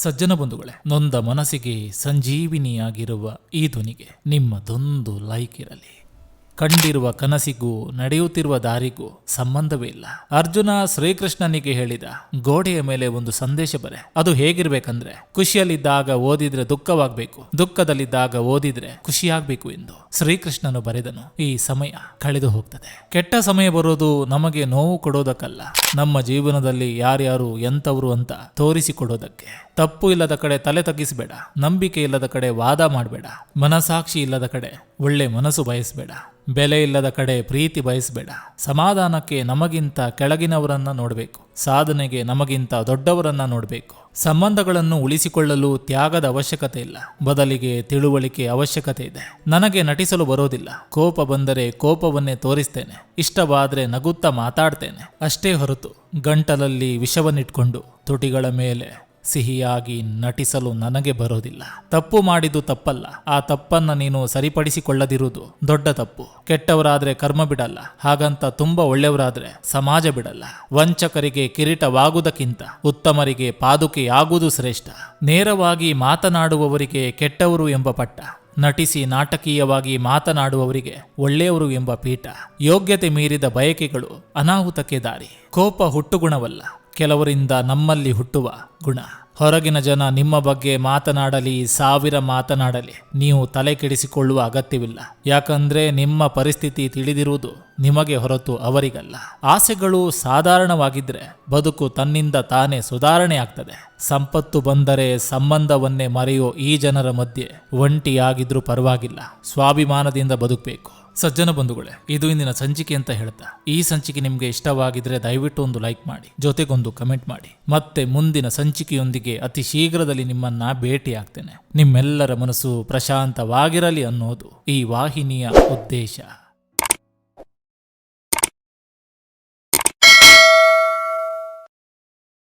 ಸಜ್ಜನ ಬಂಧುಗಳೇ, ನೊಂದ ಮನಸ್ಸಿಗೆ ಸಂಜೀವಿನಿಯಾಗಿರುವ ಈ ಧ್ವನಿಗೆ ನಿಮ್ಮದೊಂದು ಲೈಕ್ ಇರಲಿ. ಕಂಡಿರುವ ಕನಸಿಗೂ ನಡೆಯುತ್ತಿರುವ ದಾರಿಗೂ ಸಂಬಂಧವೇ ಇಲ್ಲ. ಅರ್ಜುನ ಶ್ರೀಕೃಷ್ಣನಿಗೆ ಹೇಳಿದ ಗೋಡೆಯ ಮೇಲೆ ಒಂದು ಸಂದೇಶ ಬರೆ. ಅದು ಹೇಗಿರ್ಬೇಕಂದ್ರೆ, ಖುಷಿಯಲ್ಲಿದ್ದಾಗ ಓದಿದ್ರೆ ದುಃಖವಾಗಬೇಕು, ದುಃಖದಲ್ಲಿದ್ದಾಗ ಓದಿದ್ರೆ ಖುಷಿಯಾಗಬೇಕು ಎಂದು ಶ್ರೀಕೃಷ್ಣನು ಬರೆದನು. ಈ ಸಮಯ ಕಳೆದು ಹೋಗ್ತದೆ. ಕೆಟ್ಟ ಸಮಯ ಬರೋದು ನಮಗೆ ನೋವು ಕೊಡೋದಕ್ಕಲ್ಲ, ನಮ್ಮ ಜೀವನದಲ್ಲಿ ಯಾರ್ಯಾರು ಎಂತವರು ಅಂತ ತೋರಿಸಿಕೊಡೋದಕ್ಕೆ. ತಪ್ಪು ಇಲ್ಲದ ಕಡೆ ತಲೆ ತಗ್ಗಿಸಬೇಡ, ನಂಬಿಕೆ ಇಲ್ಲದ ಕಡೆ ವಾದ ಮಾಡಬೇಡ, ಮನಸಾಕ್ಷಿ ಇಲ್ಲದ ಕಡೆ ಒಳ್ಳೆ ಮನಸ್ಸು ಬಯಸಬೇಡ, ಬೆಲೆ ಇಲ್ಲದ ಕಡೆ ಪ್ರೀತಿ ಬಯಸಬೇಡ. ಸಮಾಧಾನಕ್ಕೆ ನಮಗಿಂತ ಕೆಳಗಿನವರನ್ನ ನೋಡಬೇಕು, ಸಾಧನೆಗೆ ನಮಗಿಂತ ದೊಡ್ಡವರನ್ನ ನೋಡಬೇಕು. ಸಂಬಂಧಗಳನ್ನು ಉಳಿಸಿಕೊಳ್ಳಲು ತ್ಯಾಗದ ಅವಶ್ಯಕತೆ ಇಲ್ಲ, ಬದಲಿಗೆ ತಿಳುವಳಿಕೆ ಅವಶ್ಯಕತೆ ಇದೆ. ನನಗೆ ನಟಿಸಲು ಬರೋದಿಲ್ಲ, ಕೋಪ ಬಂದರೆ ಕೋಪವನ್ನೇ ತೋರಿಸ್ತೇನೆ, ಇಷ್ಟವಾದ್ರೆ ನಗುತ್ತಾ ಮಾತಾಡ್ತೇನೆ ಅಷ್ಟೇ ಹೊರತು ಗಂಟಲಲ್ಲಿ ವಿಷವನ್ನಿಟ್ಕೊಂಡು ತುಟಿಗಳ ಮೇಲೆ ಸಿಹಿಯಾಗಿ ನಟಿಸಲು ನನಗೆ ಬರೋದಿಲ್ಲ. ತಪ್ಪು ಮಾಡಿದ್ದು ತಪ್ಪಲ್ಲ, ಆ ತಪ್ಪನ್ನ ನೀನು ಸರಿಪಡಿಸಿಕೊಳ್ಳದಿರುವುದು ದೊಡ್ಡ ತಪ್ಪು. ಕೆಟ್ಟವರಾದ್ರೆ ಕರ್ಮ ಬಿಡಲ್ಲ, ಹಾಗಂತ ತುಂಬಾ ಒಳ್ಳೆಯವರಾದ್ರೆ ಸಮಾಜ ಬಿಡಲ್ಲ. ವಂಚಕರಿಗೆ ಕಿರೀಟವಾಗುವುದಕ್ಕಿಂತ ಉತ್ತಮರಿಗೆ ಪಾದುಕೆಯಾಗುವುದು ಶ್ರೇಷ್ಠ. ನೇರವಾಗಿ ಮಾತನಾಡುವವರಿಗೆ ಕೆಟ್ಟವರು ಎಂಬ ಪಟ್ಟ, ನಟಿಸಿ ನಾಟಕೀಯವಾಗಿ ಮಾತನಾಡುವವರಿಗೆ ಒಳ್ಳೆಯವರು ಎಂಬ ಪೀಠ. ಯೋಗ್ಯತೆ ಮೀರಿದ ಬಯಕೆಗಳು ಅನಾಹುತಕ್ಕೆ ದಾರಿ. ಕೋಪ ಹುಟ್ಟುಗುಣವಲ್ಲ, ಕೆಲವರಿಂದ ನಮ್ಮಲ್ಲಿ ಹುಟ್ಟುವ ಗುಣ. ಹೊರಗಿನ ಜನ ನಿಮ್ಮ ಬಗ್ಗೆ ಮಾತನಾಡಲಿ, 1000 ಮಾತನಾಡಲಿ, ನೀವು ತಲೆ ಕೆಡಿಸಿಕೊಳ್ಳುವ ಅಗತ್ಯವಿಲ್ಲ. ಯಾಕಂದ್ರೆ ನಿಮ್ಮ ಪರಿಸ್ಥಿತಿ ತಿಳಿದಿರುವುದು ನಿಮಗೆ ಹೊರತು ಅವರಿಗಲ್ಲ. ಆಸೆಗಳು ಸಾಧಾರಣವಾಗಿದ್ರೆ ಬದುಕು ತನ್ನಿಂದ ತಾನೇ ಸುಧಾರಣೆ ಆಗ್ತದೆ. ಸಂಪತ್ತು ಬಂದರೆ ಸಂಬಂಧವನ್ನೇ ಮರೆಯೋ ಈ ಜನರ ಮಧ್ಯೆ ಒಂಟಿಯಾಗಿದ್ರೂ ಪರವಾಗಿಲ್ಲ, ಸ್ವಾಭಿಮಾನದಿಂದ ಬದುಕಬೇಕು. ಸಜ್ಜನ ಬಂಧುಗಳೇ, ಇದು ಇಂದಿನ ಸಂಚಿಕೆ ಅಂತ ಹೇಳ್ತಾ, ಈ ಸಂಚಿಕೆ ನಿಮ್ಗೆ ಇಷ್ಟವಾಗಿದ್ರೆ ದಯವಿಟ್ಟು ಒಂದು ಲೈಕ್ ಮಾಡಿ, ಜೊತೆಗೊಂದು ಕಮೆಂಟ್ ಮಾಡಿ. ಮತ್ತೆ ಮುಂದಿನ ಸಂಚಿಕೆಯೊಂದಿಗೆ ಅತಿ ಶೀಘ್ರದಲ್ಲಿ ನಿಮ್ಮನ್ನ ಭೇಟಿ ಆಗ್ತೇನೆ. ನಿಮ್ಮೆಲ್ಲರ ಮನಸ್ಸು ಪ್ರಶಾಂತವಾಗಿರಲಿ ಅನ್ನೋದು ಈ ವಾಹಿನಿಯ ಉದ್ದೇಶ.